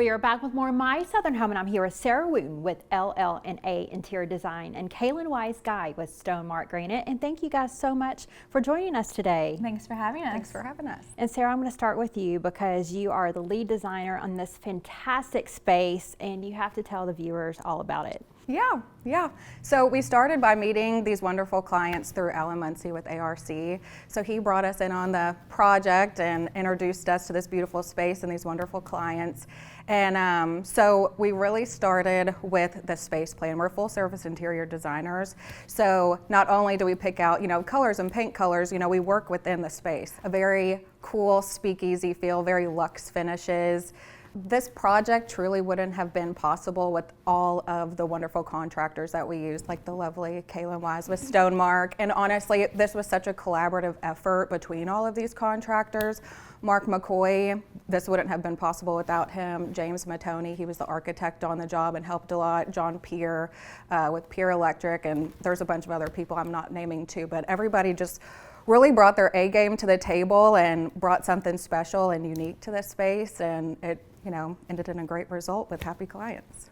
We are back with more My Southern Home, and I'm here with Sarah Wooten with LL&A Interior Design and Kalyn Wise Guy with StoneMark Granite. And thank you guys so much for joining us today. Thanks for having us. Thanks for having us. And Sarah, I'm going to start with you because you are the lead designer on this fantastic space, and you have to tell the viewers all about it. Yeah. So we started by meeting these wonderful clients through Alan Muncie with ARC. So he brought us in on the project and introduced us to this beautiful space and these wonderful clients. And so we really started with the space plan. We're full service interior designers. So not only do we pick out, colors and paint colors, we work within the space. A very cool speakeasy feel, very luxe finishes. This project truly wouldn't have been possible with all of the wonderful contractors that we used, like the lovely Kalyn Wise with StoneMark. And honestly, this was such a collaborative effort between all of these contractors. Mark McCoy, this wouldn't have been possible without him. James Matoni, he was the architect on the job and helped a lot. John Peer with Peer Electric, and there's a bunch of other people I'm not naming too, but everybody just really brought their A game to the table and brought something special and unique to this space, and it ended in a great result with happy clients.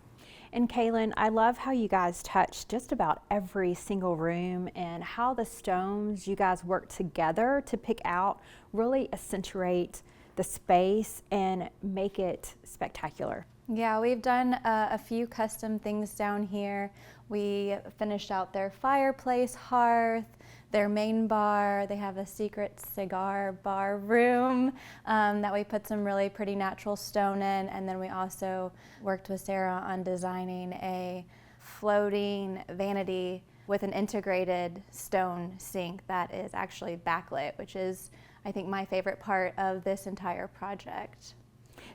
And Kalyn, I love how you guys touch just about every single room and how the stones you guys work together to pick out really accentuate the space and make it spectacular. Yeah, we've done a few custom things down here. We finished out their fireplace, hearth, their main bar. They have a secret cigar bar room that we put some really pretty natural stone in. And then we also worked with Sarah on designing a floating vanity with an integrated stone sink that is actually backlit, which is, I think, my favorite part of this entire project.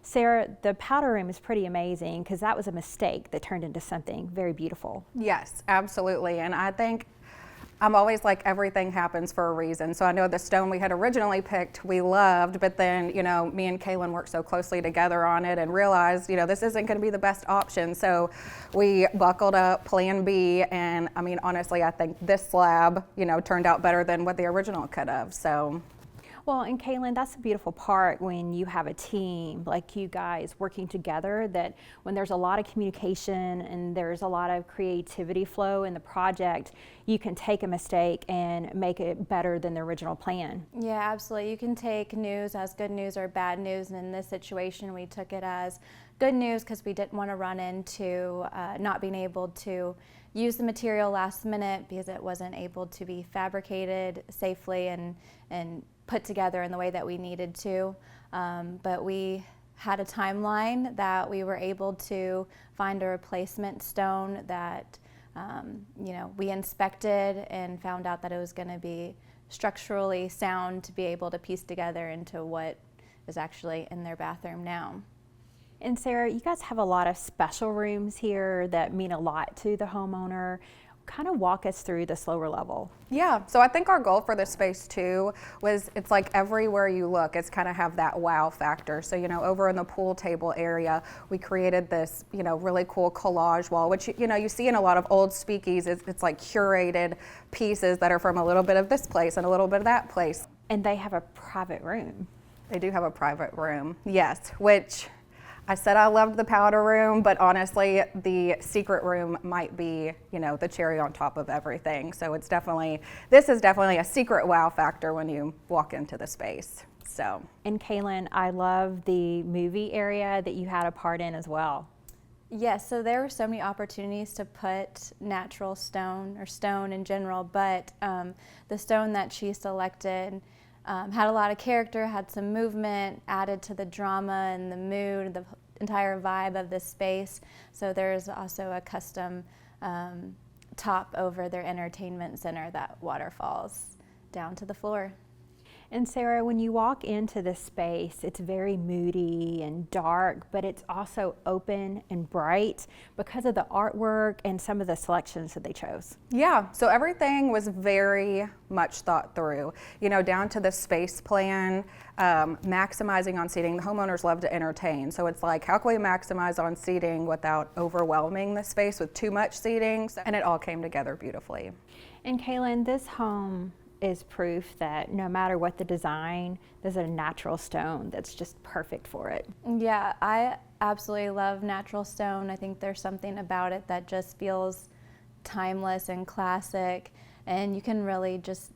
Sarah, the powder room is pretty amazing because that was a mistake that turned into something very beautiful. Yes, absolutely. And I think I'm always like, everything happens for a reason. So I know the stone we had originally picked, we loved, but then, me and Kalyn worked so closely together on it and realized, this isn't going to be the best option. So we buckled up plan B, and I mean, honestly, I think this slab, turned out better than what the original could have. So. Well, and Kalyn, that's the beautiful part when you have a team like you guys working together, that when there's a lot of communication and there's a lot of creativity flow in the project, you can take a mistake and make it better than the original plan. Yeah, absolutely. You can take news as good news or bad news, and in this situation we took it as good news because we didn't want to run into not being able to use the material last minute because it wasn't able to be fabricated safely and put together in the way that we needed to. But we had a timeline that we were able to find a replacement stone that we inspected and found out that it was going to be structurally sound to be able to piece together into what is actually in their bathroom now. And Sarah, you guys have a lot of special rooms here that mean a lot to the homeowner. Kind of walk us through this lower level. Yeah, so I think our goal for this space too was, it's like everywhere you look, it's kind of have that wow factor. So, over in the pool table area, we created this, really cool collage wall, which, you see in a lot of old speakeasies. It's like curated pieces that are from a little bit of this place and a little bit of that place. And they have a private room. They do have a private room, yes, which I said I loved the powder room, but honestly, the secret room might be, the cherry on top of everything. So this is definitely a secret wow factor when you walk into the space. So. And Kalyn, I love the movie area that you had a part in as well. Yes, so there were so many opportunities to put natural stone or stone in general, but the stone that she selected had a lot of character, had some movement, added to the drama and the mood, the entire vibe of the space. So there's also a custom top over their entertainment center that waterfalls down to the floor. And Sarah, when you walk into this space, it's very moody and dark, but it's also open and bright because of the artwork and some of the selections that they chose. Yeah, so everything was very much thought through, down to the space plan, maximizing on seating. The homeowners love to entertain, so it's like, how can we maximize on seating without overwhelming the space with too much seating? And it all came together beautifully. And Kalyn, this home is proof that no matter what the design, there's a natural stone that's just perfect for it. Yeah, I absolutely love natural stone. I think there's something about it that just feels timeless and classic, and you can really just,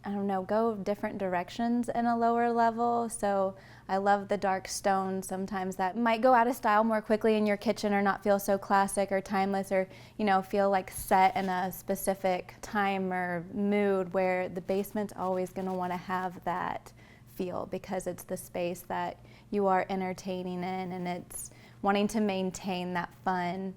I don't know, go different directions in a lower level. So I love the dark stone. Sometimes that might go out of style more quickly in your kitchen or not feel so classic or timeless, or, you know, feel like set in a specific time or mood, where the basement's always going to want to have that feel because it's the space that you are entertaining in, and it's wanting to maintain that fun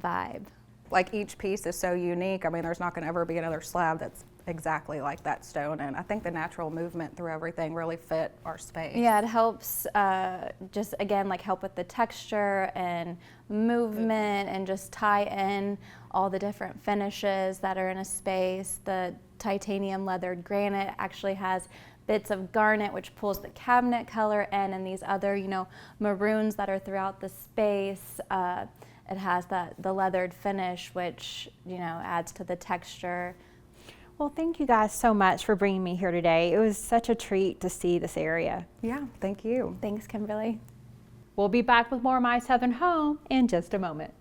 vibe. Like, each piece is so unique. I mean, there's not going to ever be another slab that's exactly like that stone, and I think the natural movement through everything really fit our space. Yeah, it helps just, again, like help with the texture and movement and just tie in all the different finishes that are in a space. The titanium leathered granite actually has bits of garnet, which pulls the cabinet color in, and these other, you know, maroons that are throughout the space. It has the leathered finish, which, you know, adds to the texture. Well, thank you guys so much for bringing me here today. It was such a treat to see this area. Yeah, thank you. Thanks, Kimberly. We'll be back with more of My Southern Home in just a moment.